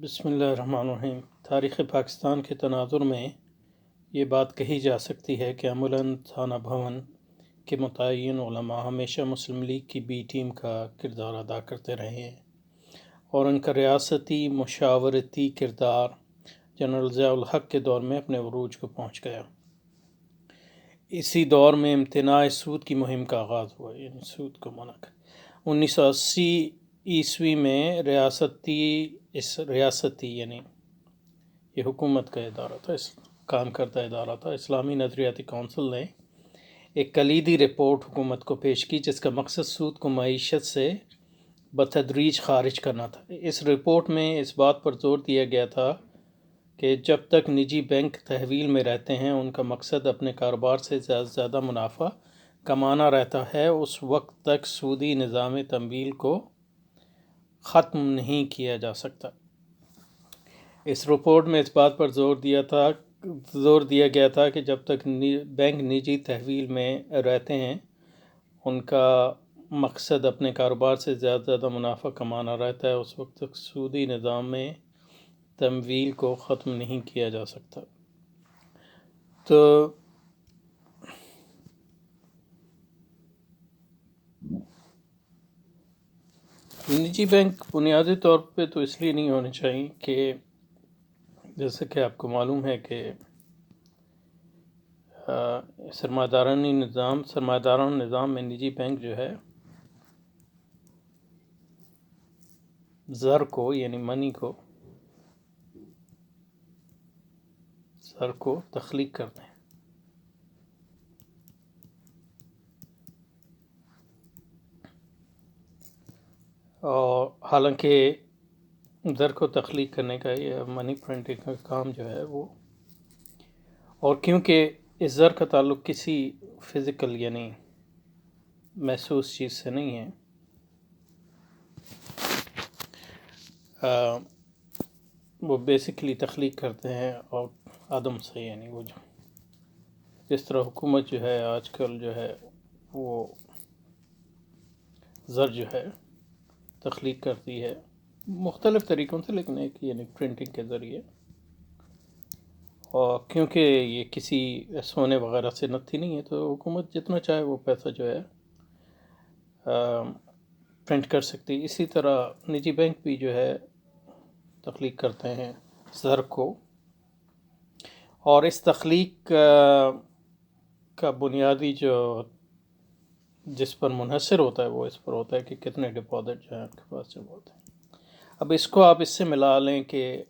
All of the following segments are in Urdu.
بسم اللہ الرحمن الرحیم۔ تاریخ پاکستان کے تناظر میں یہ بات کہی جا سکتی ہے کہ عملاً تھانہ بھون کے متعین علماء ہمیشہ مسلم لیگ کی بی ٹیم کا کردار ادا کرتے رہے ہیں اور ان کا ریاستی مشاورتی کردار جنرل ضیاء الحق کے دور میں اپنے عروج کو پہنچ گیا۔ اسی دور میں امتناع سود کی مہم کا آغاز ہوا، یعنی سود کو منع کر 1980 میں ریاستی یعنی یہ حکومت کا ادارہ تھا، کام کرتا ادارہ تھا، اسلامی نظریاتی کونسل نے ایک کلیدی رپورٹ حکومت کو پیش کی جس کا مقصد سود کو معیشت سے بتدریج خارج کرنا تھا۔ اس رپورٹ میں اس بات پر زور دیا گیا تھا کہ جب تک نجی بینک تحویل میں رہتے ہیں ان کا مقصد اپنے کاروبار سے زیادہ سے زیادہ منافع کمانا رہتا ہے، اس وقت تک سودی نظام تمویل کو ختم نہیں کیا جا سکتا۔ اس رپورٹ میں اس بات پر زور دیا گیا تھا کہ جب تک بینک نجی تحویل میں رہتے ہیں ان کا مقصد اپنے کاروبار سے زیادہ سے زیادہ منافع کمانا رہتا ہے، اس وقت تک سودی نظام میں تمویل کو ختم نہیں کیا جا سکتا۔ تو نجی بینک بنیادی طور پہ تو اس لیے نہیں ہونے چاہیے کہ جیسے کہ آپ کو معلوم ہے کہ سرمایہ دارانہ نظام میں نجی بینک جو ہے زر کو یعنی منی کو تخلیق کرتے ہیں، اور حالانکہ زر کو تخلیق کرنے کا یا منی پرنٹنگ کا کام جو ہے وہ، اور کیونکہ اس زر کا تعلق کسی فزیکل یعنی محسوس چیز سے نہیں ہے، وہ بیسکلی تخلیق کرتے ہیں اور عدم سے، یعنی وہ جس طرح حکومت جو ہے آج کل جو ہے وہ زر جو ہے تخلیق کرتی ہے مختلف طریقوں سے، لیکن ایک یعنی پرنٹنگ کے ذریعے، اور کیونکہ یہ کسی سونے وغیرہ سے نتی نہیں ہے تو حکومت جتنا چاہے وہ پیسہ جو ہے پرنٹ کر سکتی۔ اسی طرح نجی بینک بھی جو ہے تخلیق کرتے ہیں زر کو، اور اس تخلیق کا بنیادی جس پر منحصر ہوتا ہے وہ اس پر ہوتا ہے کہ کتنے ڈپازٹ جو ہیں آپ کے پاس جب ہوتے ہیں۔ اب اس کو آپ اس سے ملا لیں کہ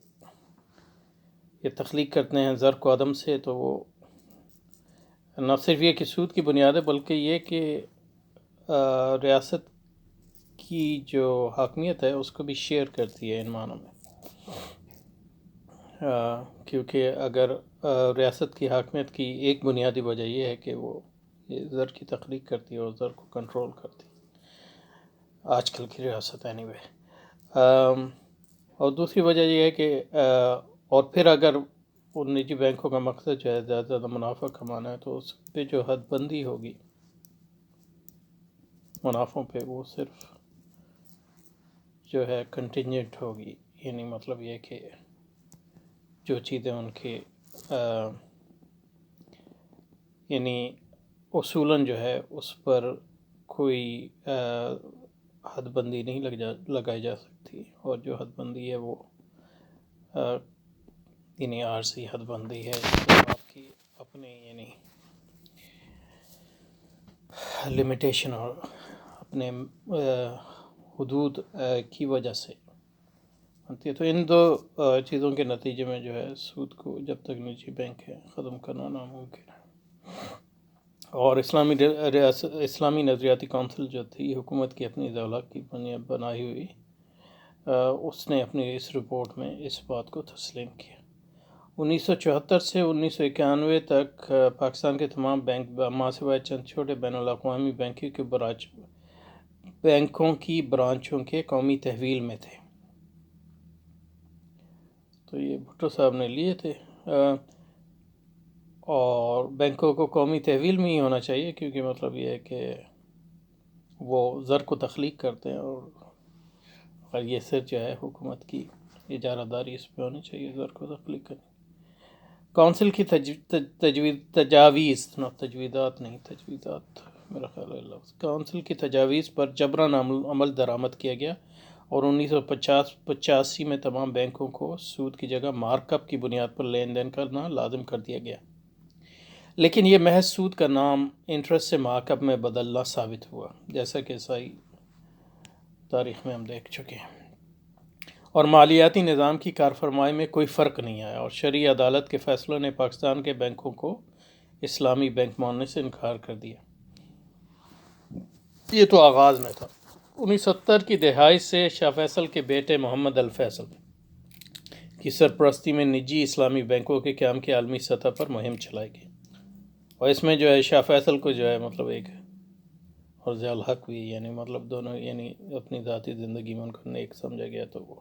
یہ تخلیق کرتے ہیں زر کو عدم سے، تو وہ نہ صرف یہ کہ سود کی بنیاد ہے بلکہ یہ کہ ریاست کی جو حاکمیت ہے اس کو بھی شیئر کرتی ہے ان معنوں میں، کیونکہ اگر ریاست کی حاکمیت کی ایک بنیادی وجہ یہ ہے کہ وہ یہ زر کی تخلیق کرتی ہے اور زر کو کنٹرول کرتی ہے، آج کل کی ریاست اینی وے، اور دوسری وجہ یہ ہے کہ اور پھر اگر ان نجی بینکوں کا مقصد جو ہے زیادہ سے زیادہ منافع کمانا ہے تو اس پہ جو حد بندی ہوگی منافعوں پہ وہ صرف جو ہے کنٹینجنٹ ہوگی، یعنی مطلب یہ کہ جو چیزیں ان کے یعنی اصولاً جو ہے اس پر کوئی حد بندی نہیں لگائی جا سکتی، اور جو حد بندی ہے وہ یعنی عارضی حد بندی ہے، آپ کی اپنی یعنی لمیٹیشن اور اپنے حدود کی وجہ سے بنتی ہے۔ تو ان دو چیزوں کے نتیجے میں جو ہے سود کو جب تک نجی بینک ہے ختم کرنا ناممکن ہے، اور اسلامی نظریاتی کونسل جو تھی حکومت کی اپنی ذولا کی بنائی ہوئی، اس نے اپنی اس رپورٹ میں اس بات کو تسلیم کیا۔ 1974 سے 1991 تک پاکستان کے تمام بینک ماسوائے چند چھوٹے بین الاقوامی بینکوں کی برانچوں کے قومی تحویل میں تھے، تو یہ بھٹو صاحب نے لیے تھے، اور بینکوں کو قومی تحویل میں ہی ہونا چاہیے کیونکہ مطلب یہ ہے کہ وہ زر کو تخلیق کرتے ہیں، اور یہ صرف جو ہے حکومت کی اجارہ داری اس پہ ہونی چاہیے، زر کو کلک کریں۔ کونسل کی تجاویز تجویزات نہیں تجویزات میرا خیال ہے لفظ، کونسل کی تجاویز پر جبراً عمل درآمد کیا گیا اور 1985 میں تمام بینکوں کو سود کی جگہ مارک اپ کی بنیاد پر لین دین کرنا لازم کر دیا گیا، لیکن یہ محض سود کا نام انٹرسٹ سے مارک اپ میں بدلنا ثابت ہوا، جیسا کہ عیسائی تاریخ میں ہم دیکھ چکے ہیں، اور مالیاتی نظام کی کارفرمائی میں کوئی فرق نہیں آیا، اور شرعی عدالت کے فیصلوں نے پاکستان کے بینکوں کو اسلامی بینک ماننے سے انکار کر دیا۔ یہ تو آغاز میں تھا۔ 1970 کی دہائی سے شاہ فیصل کے بیٹے محمد الفیصل کی سرپرستی میں نجی اسلامی بینکوں کے قیام کی عالمی سطح پر مہم چلائی گئی، اور اس میں جو ہے شاہ فیصل کو جو ہے مطلب ایک اور ضیاء الحق بھی، یعنی مطلب دونوں یعنی اپنی ذاتی زندگی میں ان کو نیک سمجھا گیا، تو وہ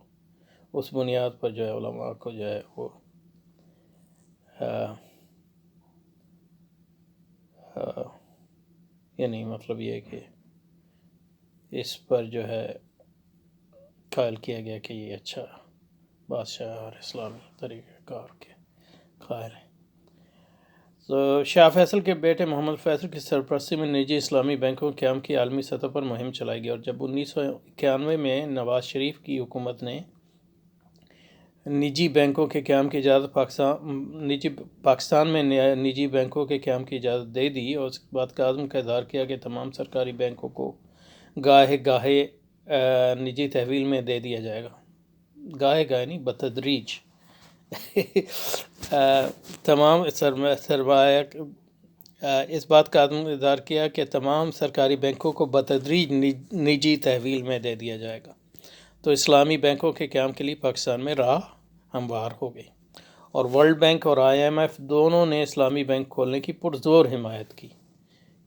اس بنیاد پر جو ہے علماء کو جو ہے وہ یعنی مطلب یہ کہ اس پر جو ہے قائل کیا گیا کہ یہ اچھا بادشاہ اور اسلامی طریقہ کار کے قائل ہیں۔ تو شاہ فیصل کے بیٹے محمد فیصل کی سرپرستی میں نجی اسلامی بینکوں کے قیام کی عالمی سطح پر مہم چلائی گئی، اور جب 1991 میں نواز شریف کی حکومت نے نجی بینکوں کے قیام کی اجازت پاکستان میں نجی بینکوں کے قیام کی اجازت دے دی، اور اس کے بعد کا عزم کا اظہار کیا کہ تمام سرکاری بینکوں کو گاہے نجی تحویل میں دے دیا جائے گا، گاہے نہیں بتدریج تمام سرمایہ اس بات کا عدم اظہار کیا کہ تمام سرکاری بینکوں کو بتدریج نجی تحویل میں دے دیا جائے گا، تو اسلامی بینکوں کے قیام کے لیے پاکستان میں راہ ہموار ہو گئی، اور ورلڈ بینک اور IMF دونوں نے اسلامی بینک کھولنے کی پرزور حمایت کی،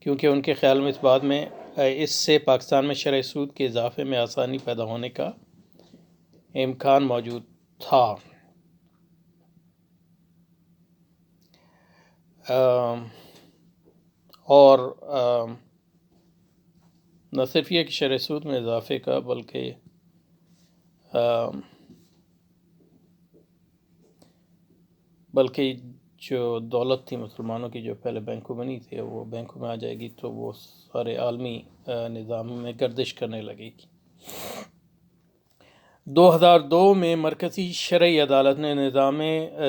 کیونکہ ان کے خیال میں اس بات میں اس سے پاکستان میں شرح سود کے اضافے میں آسانی پیدا ہونے کا امکان موجود تھا۔ اور نہ صرف یہ کہ شرح سود میں اضافے کا، بلکہ جو دولت تھی مسلمانوں کی جو پہلے بینکوں میں نہیں تھی، وہ بینکوں میں آ جائے گی تو وہ سارے عالمی نظام میں گردش کرنے لگے گی۔ 2002 میں مرکزی شرعی عدالت نے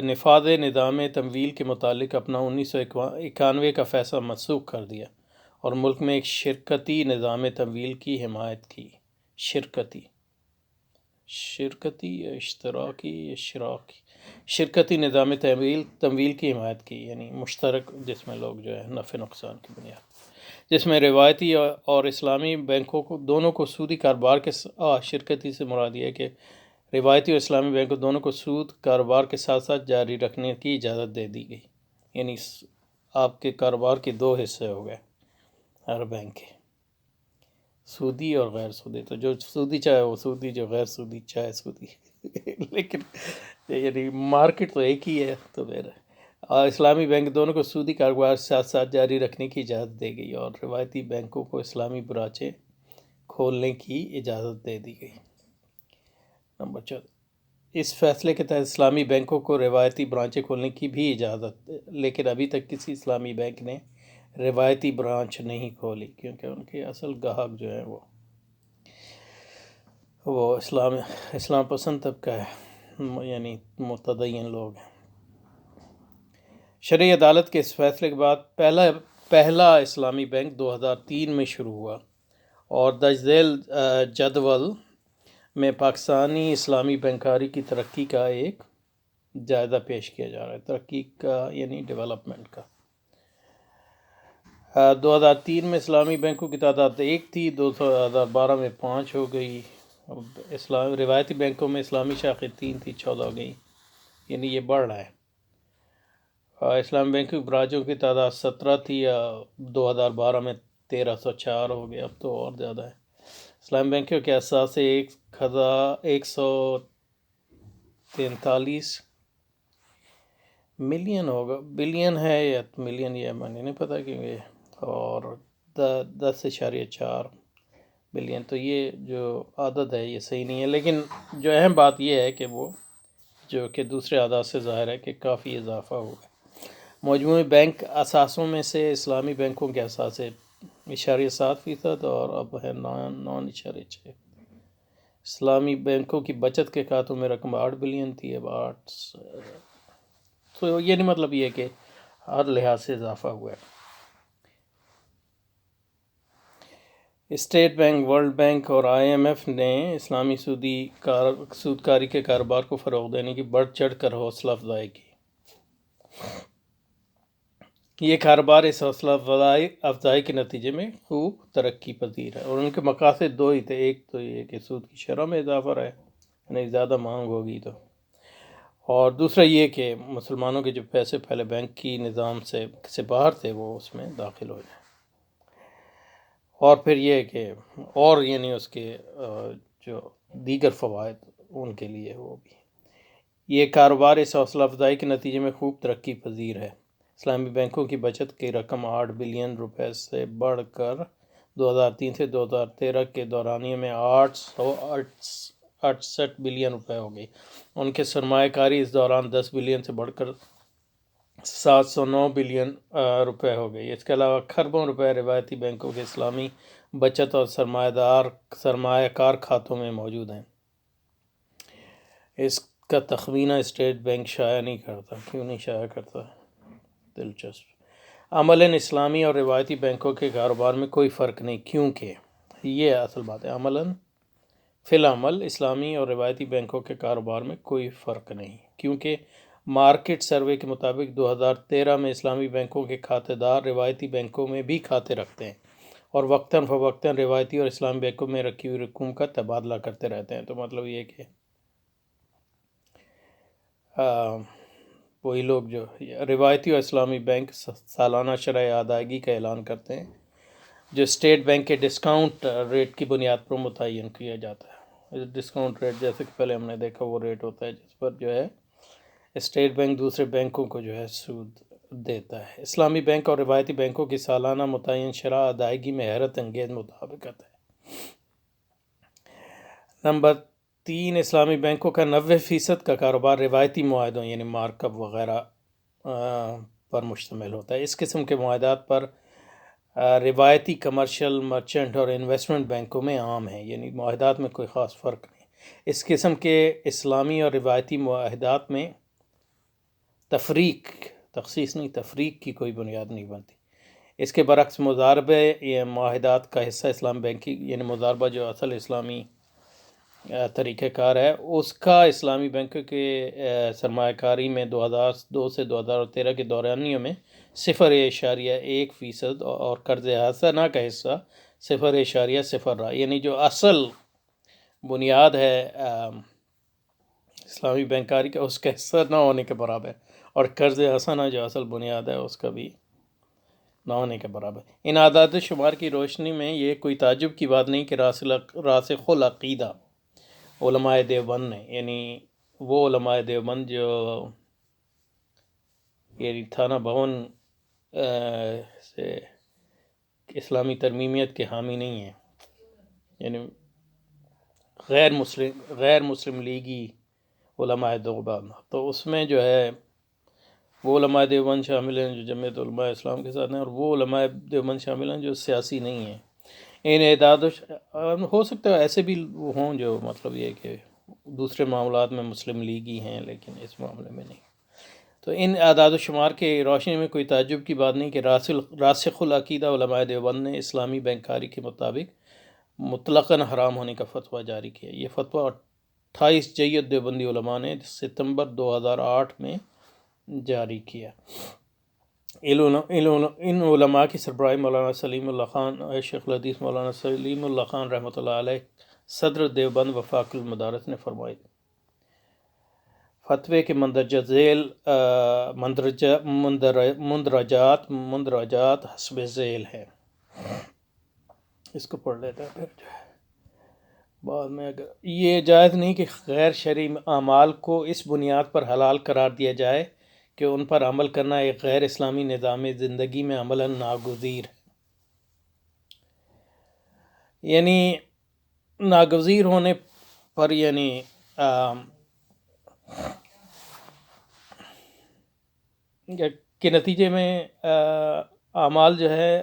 نفاذ نظام تمویل کے متعلق اپنا 1991 کا فیصلہ منسوخ کر دیا، اور ملک میں ایک شرکتی نظام تمویل کی حمایت کی۔ شرکتی نظام تمویل کی حمایت کی، یعنی مشترک، جس میں لوگ جو ہے نفع نقصان کی بنیاد، جس میں روایتی اور اسلامی بینکوں کو دونوں کو سودی کاروبار کے شرکتی سے مراد یہ ہے کہ روایتی اور اسلامی بینکوں دونوں کو سود کاروبار کے ساتھ ساتھ جاری رکھنے کی اجازت دے دی گئی، یعنی آپ کے کاروبار کے دو حصے ہو گئے ہر بینک کے، سودی اور غیر سودی، تو جو سودی چاہے وہ سودی، جو غیر سودی چاہے سودی لیکن یعنی مارکیٹ تو ایک ہی ہے، تو پھر اسلامی بینک دونوں کو سودی کاروبار ساتھ ساتھ جاری رکھنے کی اجازت دے گئی، اور روایتی بینکوں کو اسلامی برانچیں کھولنے کی اجازت دے دی گئی۔ نمبر 4، اس فیصلے کے تحت اسلامی بینکوں کو روایتی برانچیں کھولنے کی بھی اجازت، لیکن ابھی تک کسی اسلامی بینک نے روایتی برانچ نہیں کھولی، کیونکہ ان کے اصل گاہک جو ہیں وہ اسلام پسند طبقہ ہے، یعنی متدین لوگ ہیں۔ شرعی عدالت کے اس فیصلے کے بعد پہلا اسلامی بینک 2003 میں شروع ہوا، اور درج ذیل جدول میں پاکستانی اسلامی بینکاری کی ترقی کا ایک جائزہ پیش کیا جا رہا ہے، ترقی کا یعنی ڈیولپمنٹ کا۔ 2003 میں اسلامی بینکوں کی تعداد 1 تھی، 2012 میں 5 ہو گئی، روایتی بینکوں میں اسلامی شاخیں 3 تھی، 14 ہو گئی، یعنی یہ بڑھ رہا ہے۔ اسلامی بینکوں کی برانچوں کی تعداد 17 تھی، 2012 میں 1304 ہو گیا، اب تو اور زیادہ ہے۔ اسلامی بینکوں کے اثاثے 143 ملین ہوگا، بلین ہے یا ملین، یہ مجھے نہیں پتہ، کیونکہ اور 10.4 بلین، تو یہ جو عدد ہے یہ صحیح نہیں ہے، لیکن جو اہم بات یہ ہے کہ وہ جو کہ دوسرے اعداد سے ظاہر ہے کہ کافی اضافہ ہوا ہے۔ مجموعی بینک اثاثوں میں سے اسلامی بینکوں کے اثاثے 0.7% اور اب ہے 9.6۔ اسلامی بینکوں کی بچت کے کھاتوں میں رقم 8 بلین تھی، اب 8۔ تو یہ نہیں مطلب یہ کہ ہر لحاظ سے اضافہ ہوا ہے۔ اسٹیٹ بینک، ورلڈ بینک اور IMF نے اسلامی سودکاری کے کاروبار کو فروغ دینے کی بڑھ چڑھ کر حوصلہ افزائی کی۔ یہ کاروبار اس حوصلہ افزائی کے نتیجے میں خوب ترقی پذیر ہے، اور ان کے مقاصد دو ہی تھے۔ ایک تو یہ کہ سود کی شرح میں اضافہ رہے، یعنی زیادہ مانگ ہوگی تو، اور دوسرا یہ کہ مسلمانوں کے جو پیسے پہلے بینک کی نظام سے باہر تھے وہ اس میں داخل ہو جائیں، اور پھر یہ کہ اور یعنی اس کے جو دیگر فوائد ان کے لیے وہ بھی۔ یہ کاروبار اس حوصلہ افزائی کے نتیجے میں خوب ترقی پذیر ہے۔ اسلامی بینکوں کی بچت کی رقم 8 بلین روپے سے بڑھ کر 2003 سے 2013 کے دورانیے میں 868 بلین روپے ہو گئی۔ ان کے سرمایہ کاری اس دوران 10 بلین سے بڑھ کر 709 بلین روپے ہو گئی۔ اس کے علاوہ کھربوں روپے روایتی بینکوں کے اسلامی بچت اور سرمایہ کار کھاتوں میں موجود ہیں۔ اس کا تخمینہ اسٹیٹ بینک شائع نہیں کرتا۔ کیوں نہیں شائع کرتا؟ دلچسپ۔ عملاً اسلامی اور روایتی بینکوں کے کاروبار میں کوئی فرق نہیں، کیونکہ یہ اصل بات ہے، عملاً فی العمل اسلامی اور روایتی بینکوں کے کاروبار میں کوئی فرق نہیں، کیونکہ مارکیٹ سروے کے مطابق 2013 میں اسلامی بینکوں کے کھاتہ دار روایتی بینکوں میں بھی کھاتے رکھتے ہیں اور وقتاً فوقتاً روایتی اور اسلامی بینکوں میں رکھی ہوئی رقوم کا تبادلہ کرتے رہتے ہیں۔ تو مطلب یہ کہ وہی لوگ جو روایتی اور اسلامی بینک سالانہ شرح ادائیگی کا اعلان کرتے ہیں، جو اسٹیٹ بینک کے ڈسکاؤنٹ ریٹ کی بنیاد پر متعین کیا جاتا ہے۔ ڈسکاؤنٹ ریٹ جیسے کہ پہلے ہم نے دیکھا وہ ریٹ ہوتا ہے جس پر جو ہے اسٹیٹ بینک دوسرے بینکوں کو جو ہے سود دیتا ہے۔ اسلامی بینک اور روایتی بینکوں کی سالانہ متعین شرح ادائیگی میں حیرت انگیز مطابقت ہے۔ نمبر 3، اسلامی بینکوں کا 90% کا کاروبار روایتی معاہدوں یعنی مارک اپ وغیرہ پر مشتمل ہوتا ہے۔ اس قسم کے معاہدات پر روایتی کمرشل، مرچنٹ اور انویسٹمنٹ بینکوں میں عام ہیں، یعنی معاہدات میں کوئی خاص فرق نہیں۔ اس قسم کے اسلامی اور روایتی معاہدات میں تخصیص نہیں، تفریق کی کوئی بنیاد نہیں بنتی۔ اس کے برعکس مضاربے یا معاہدات کا حصہ اسلام بینکی یعنی مضاربہ جو اصل اسلامی طریقہ کار ہے اس کا اسلامی بینکوں کے سرمایہ کاری میں 2002 سے 2013 کے دورانیوں میں 0.1% اور قرض حسنہ کا حصہ 0.0 رہا، یعنی جو اصل بنیاد ہے اسلامی بینکاری کا اس کا حصہ نہ ہونے کے برابر، اور قرض حسنہ جو اصل بنیاد ہے اس کا بھی نہ ہونے کے برابر۔ ان اعداد و شمار کی روشنی میں یہ کوئی تعجب کی بات نہیں کہ راسخ العقیدہ علماء دیوبند نے، یعنی وہ علماء دیوبند جو یعنی تھانہ بھون سے اسلامی ترمیمیت کے حامی نہیں ہیں، یعنی غیر مسلم لیگی علماء دیوبند، تو اس میں جو ہے وہ علماء دیوبند شامل ہیں جو جمعیت علماء اسلام کے ساتھ ہیں، اور وہ علماء دیوبند شامل ہیں جو سیاسی نہیں ہیں۔ ان اعداد ہو سکتا ہے ایسے بھی ہوں جو مطلب یہ کہ دوسرے معاملات میں مسلم لیگی ہیں لیکن اس معاملے میں نہیں۔ تو ان اعداد و شمار کے روشنی میں کوئی تعجب کی بات نہیں کہ راسخ العقیدہ علماء دیوبند نے اسلامی بینکاری کے مطابق مطلقاً حرام ہونے کا فتویٰ جاری کیا۔ یہ فتویٰ 28 جیت دیوبندی علماء نے ستمبر 2008 میں جاری کیا۔ ان علماء کی سربراہی مولانا سلیم اللہ خان، شیخ الحدیث مولانا سلیم اللہ خان رحمۃ اللہ علیہ صدر دیوبند وفاق المدارس نے فرمائی۔ فتوے کے مندرجہ ذیل مندرجات حسب ذیل ہیں۔ اس کو پڑھ لیتا ہے پھر جو ہے بعد میں۔ اگر یہ جائز نہیں کہ غیر شرعی اعمال کو اس بنیاد پر حلال قرار دیا جائے کہ ان پر عمل کرنا ایک غیر اسلامی نظام زندگی میں عملاً ناگزیر ہے، یعنی ناگزیر ہونے پر یعنی کے نتیجے میں اعمال جو ہے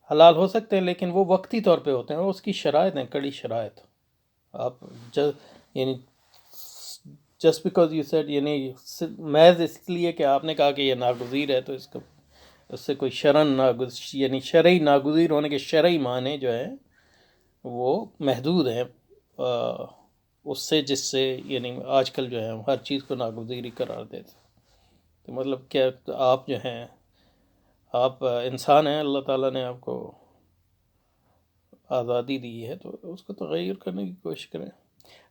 حلال ہو سکتے ہیں، لیکن وہ وقتی طور پہ ہوتے ہیں، اور اس کی شرائط ہیں، کڑی شرائط. آپ یعنی جسٹ بیکاز یو سیڈ، یعنی محض اس لیے کہ آپ نے کہا کہ یہ ناگزیر ہے، تو اس سے کوئی یعنی شرعی ناگزیر ہونے کے شرعی معنی جو ہے وہ محدود ہیں اس سے، جس سے یعنی آج کل جو ہے ہر چیز کو ناگزیر قرار دیتے. تو مطلب کیا آپ جو ہیں، آپ انسان ہیں، اللہ تعالیٰ نے آپ کو آزادی دی ہے، تو اس کو تغیر کرنے کی کوشش کریں.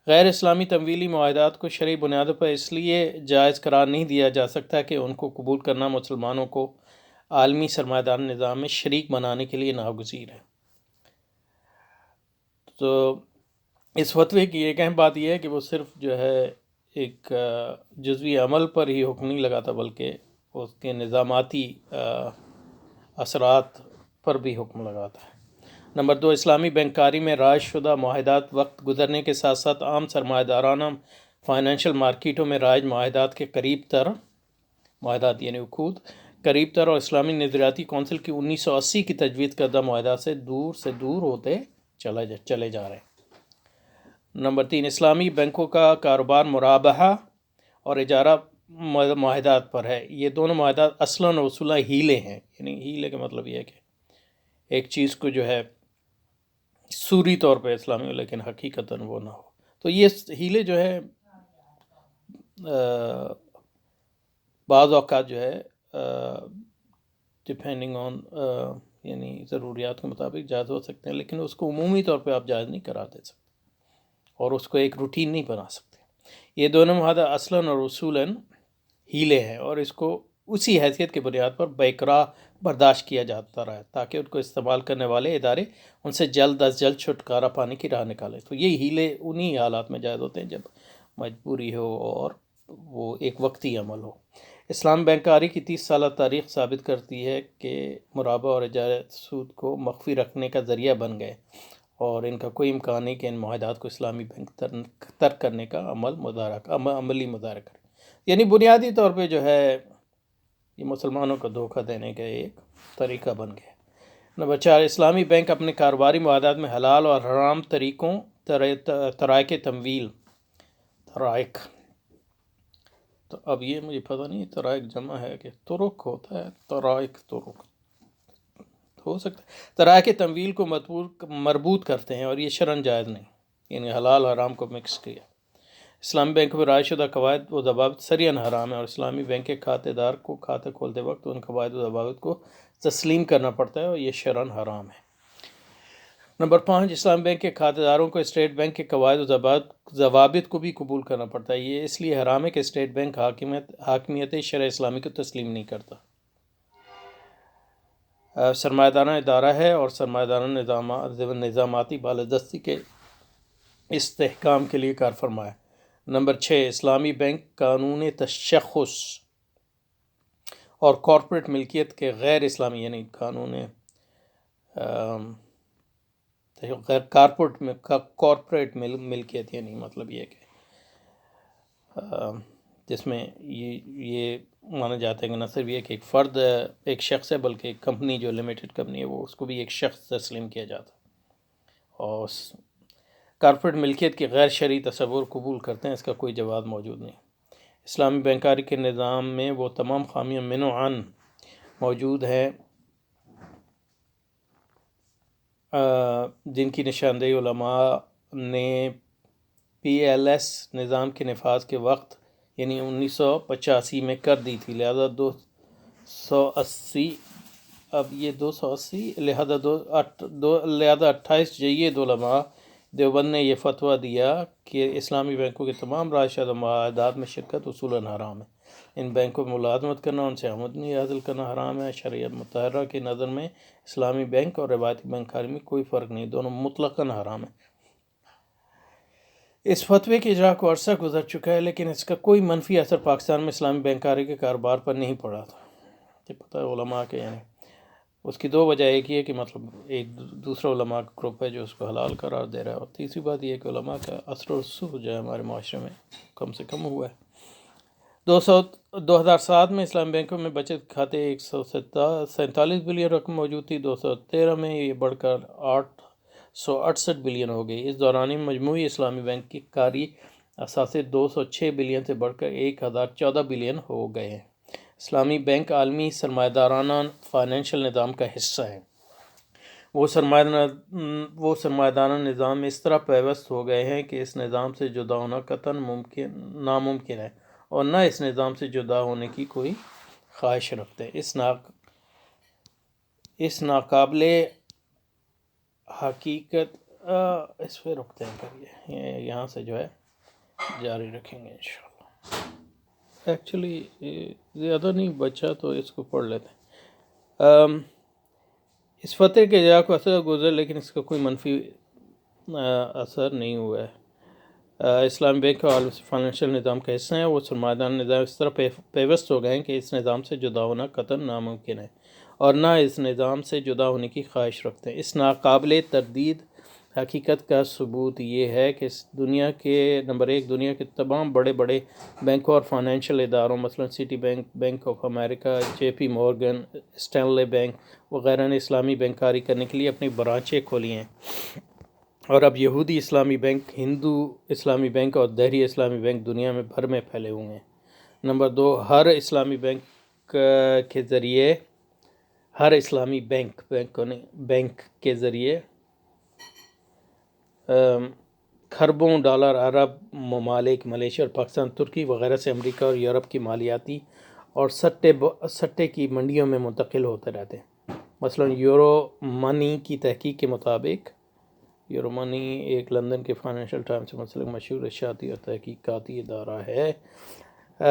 غیر اسلامی تمویلی معاہدات کو شرعی بنیادوں پر اس لیے جائز قرار نہیں دیا جا سکتا کہ ان کو قبول کرنا مسلمانوں کو عالمی سرمایہ دار نظام میں شریک بنانے کے لیے ناگزیر ہے. تو اس فتوے کی ایک اہم بات یہ ہے کہ وہ صرف جو ہے ایک جزوی عمل پر ہی حکم نہیں لگاتا، بلکہ اس کے نظاماتی اثرات پر بھی حکم لگاتا ہے. نمبر 2، اسلامی بینک کاری میں رائج شدہ معاہدات وقت گزرنے کے ساتھ ساتھ عام سرمایہ دارانہ فائنینشیل مارکیٹوں میں رائج معاہدات کے قریب تر معاہدات یعنی عقود قریب تر اور اسلامی نظریاتی کونسل کی 1980 کی تجویز کردہ معاہدات سے دور ہوتے چلے جا رہے ہیں. نمبر 3، اسلامی بینکوں کا کاروبار مرابحہ اور اجارہ معاہدات پر ہے. یہ دونوں معاہدات اصلاً و اصولاً ہیلے ہیں. یعنی ہیلے کا مطلب یہ ہے کہ ایک چیز کو جو ہے سوری طور پہ اسلامی ہو لیکن حقیقتاً وہ نہ ہو. تو یہ ہیلے جو ہے بعض اوقات جو ہے ڈپینڈنگ آن یعنی ضروریات کے مطابق جائز ہو سکتے ہیں، لیکن اس کو عمومی طور پہ آپ جائز نہیں قرار دے سکتے اور اس کو ایک روٹین نہیں بنا سکتے. یہ دونوں معاہدہ اصلاً اور اصولاً ہیلے ہیں اور اس کو اسی حیثیت کی بنیاد پر بیکراہ برداشت کیا جاتا رہا تاکہ ان کو استعمال کرنے والے ادارے ان سے جلد از جلد چھٹکارا پانے کی راہ نکالیں. تو یہ ہیلے انہی حالات میں جائز ہوتے ہیں جب مجبوری ہو اور وہ ایک وقتی عمل ہو. اسلام بینک کاری کی 30 سالہ تاریخ ثابت کرتی ہے کہ مرابہ اور اجارہ سود کو مخفی رکھنے کا ذریعہ بن گئے اور ان کا کوئی امکان نہیں کہ ان معاہدات کو اسلامی بینک ترک کرنے کا عملی مظاہرہ کرے. یعنی بنیادی طور پہ جو ہے یہ مسلمانوں کو دھوکہ دینے کا ایک طریقہ بن گیا. نمبر 4، اسلامی بینک اپنے کاروباری معاہدات میں حلال اور حرام طریقوں طرائق تمویل طرائق. تو اب یہ مجھے پتہ نہیں طرائق جمع ہے کہ طرق ہوتا ہے، طرائق طرق ہو سکتا ہے. طرائق تمویل کو مربوط کرتے ہیں اور یہ شرعاً جائز نہیں، یعنی حلال حرام کو مکس کیا. اسلامی بینک میں رائج شدہ قواعد و ضوابط سریعاً حرام ہے اور اسلامی بینک کے کھاتے دار کو کھاتے کھولتے وقت ان قواعد و ضوابط کو تسلیم کرنا پڑتا ہے اور یہ شرعاً حرام ہے. نمبر 5، اسلامی بینک کے کھاتے داروں کو اسٹیٹ بینک کے قواعد و ضوابط کو بھی قبول کرنا پڑتا ہے. یہ اس لیے حرام ہے کہ اسٹیٹ بینک حاکمیت شرع اسلامی کو تسلیم نہیں کرتا. سرمایہ دارانہ ادارہ ہے اور سرمایہ دارانہ نظاماتی بالادستی کے استحکام کے لیے کار فرما ہے. نمبر 6، اسلامی بینک قانون تشخص اور کارپوریٹ ملکیت کے غیر اسلامی یعنی قانون کارپوریٹ ملکیت یعنی مطلب یہ کہ جس میں یہ مانا جاتا ہے کہ نہ صرف یہ کہ ایک فرد ایک شخص ہے بلکہ ایک کمپنی جو لمیٹڈ کمپنی ہے وہ اس کو بھی ایک شخص تسلیم کیا جاتا ہے اور کارپوریٹ ملکیت کے غیر شرعی تصور قبول کرتے ہیں. اس کا کوئی جواز موجود نہیں. اسلامی بینکاری کے نظام میں وہ تمام خامیاں منوعاً موجود ہیں جن کی نشاندہی علماء نے پی ایل ایس نظام کے نفاذ کے وقت یعنی 1985 میں کر دی تھی. لہذا 280 اب یہ 280 لہذا 28 جید علماء دیوبند نے یہ فتویٰ دیا کہ اسلامی بینکوں کے تمام رائج شدہ معاہدات میں شرکت اصولاً حرام ہے. ان بینکوں میں ملازمت کرنا، ان سے آمدنی حاصل کرنا حرام ہے. شریعت مطہرہ کی نظر میں اسلامی بینک اور روایتی بینک کاری میں کوئی فرق نہیں، دونوں مطلقاً حرام ہیں. اس فتوے کے اجرا کو عرصہ گزر چکا ہے لیکن اس کا کوئی منفی اثر پاکستان میں اسلامی بینک کاری کے کاروبار پر نہیں پڑا تھا. یہ پتہ ہے علماء کے یعنی اس کی دو وجہ ایک یہ کہ مطلب ایک دوسرا علماء کا گروپ ہے جو اس کو حلال قرار دے رہا ہے اور تیسری بات یہ کہ علماء کا اثر و رسوخ جو ہے ہمارے معاشرے میں کم سے کم ہوا ہے. 2007 میں اسلامی بینکوں میں بچت کھاتے 147 بلین رقم موجود تھی، 2013 میں یہ بڑھ کر 868 بلین ہو گئی۔ اس دوران مجموعی اسلامی بینک کی کاری اثاثے 206 بلین سے بڑھ کر 1014 بلین ہو گئے ہیں۔ اسلامی بینک عالمی سرمایہ دارانہ فائنینشل نظام کا حصہ ہے۔ وہ سرمایہ دارانہ نظام میں اس طرح پیوست ہو گئے ہیں کہ اس نظام سے جدا ہونا قطعاً ناممکن ہے، اور نہ اس نظام سے جدا ہونے کی کوئی خواہش رکھتے ہیں۔ اس ناقابل حقیقت اس پہ رکتے ہیں، کریے یہاں سے جو ہے جاری رکھیں گے انشاءاللہ۔ ایکچولی زیادہ نہیں بچا تو اس کو پڑھ لیتے ہیں۔ اس فتح کے جا کو اثر گزر، لیکن اس کا کوئی منفی اثر نہیں ہوا ہے۔ اسلامی بینک کا عالمی فائنینشل نظام کا حصہ ہیں۔ وہ سرمایہ دار نظام اس طرح پیوست ہو گئے ہیں کہ اس نظام سے جدا ہونا قطعاً ناممکن ہے، اور نہ اس نظام سے جدا ہونے کی خواہش رکھتے ہیں۔ اس ناقابل تردید حقیقت کا ثبوت یہ ہے کہ دنیا کے نمبر 1 دنیا کے تمام بڑے بڑے بینکوں اور فائنینشل اداروں مثلا city bank, bank of America, J P Morgan, Stanley bank وغیرہ نے اسلامی بینک کاری کرنے کے لیے اپنی برانچیں کھولی ہیں، اور اب یہودی اسلامی بینک، ہندو اسلامی بینک اور دہری اسلامی بینک دنیا میں بھر میں پھیلے ہوئے ہیں۔ نمبر 2، ہر اسلامی بینک کے ذریعے کھربوں ڈالر عرب ممالک، ملیشیا اور پاکستان، ترکی وغیرہ سے امریکہ اور یورپ کی مالیاتی اور سٹے کی منڈیوں میں منتقل ہوتے رہتے ہیں۔ مثلا یورو منی کی تحقیق کے مطابق، یورو منی ایک لندن کے فائنینشل ٹائمز سے منسلک مشہور اشاعتی اور تحقیقاتی ادارہ ہے،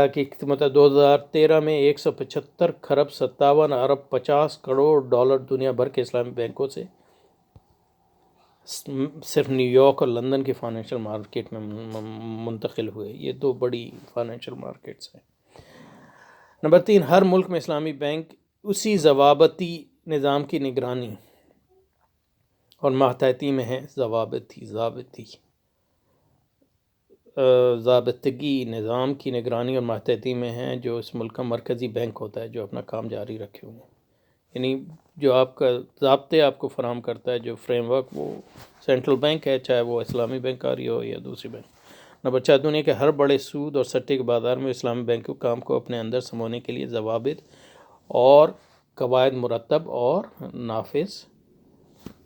کہ 2013 میں 175 کھرب 57 ارب 50 کروڑ ڈالر دنیا بھر کے اسلامی بینکوں سے صرف نیو یارک اور لندن کی فائنینشل مارکیٹ میں منتقل ہوئے۔ یہ 2 بڑی فائنینشل مارکیٹس ہیں۔ نمبر 3، ہر ملک میں اسلامی بینک اسی ضوابطی نظام کی نگرانی اور ماتحتی میں ہیں۔ ضابطگی نظام کی نگرانی اور ماتحتی میں ہیں جو اس ملک کا مرکزی بینک ہوتا ہے، جو اپنا کام جاری رکھے ہوئے ہیں، یعنی جو آپ کا ضابطے آپ کو فراہم کرتا ہے، جو فریم ورک، وہ سینٹرل بینک ہے، چاہے وہ اسلامی بینک کاری ہو یا دوسری بینک۔ نمبر 4، دنیا کے ہر بڑے سود اور سٹے کے بازار میں اسلامی بینک کام کو اپنے اندر سمونے کے لیے ضوابط اور قواعد مرتب اور نافذ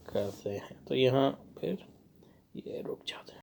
کرتے ہیں۔ تو یہاں پھر یہ رک جاتے ہیں۔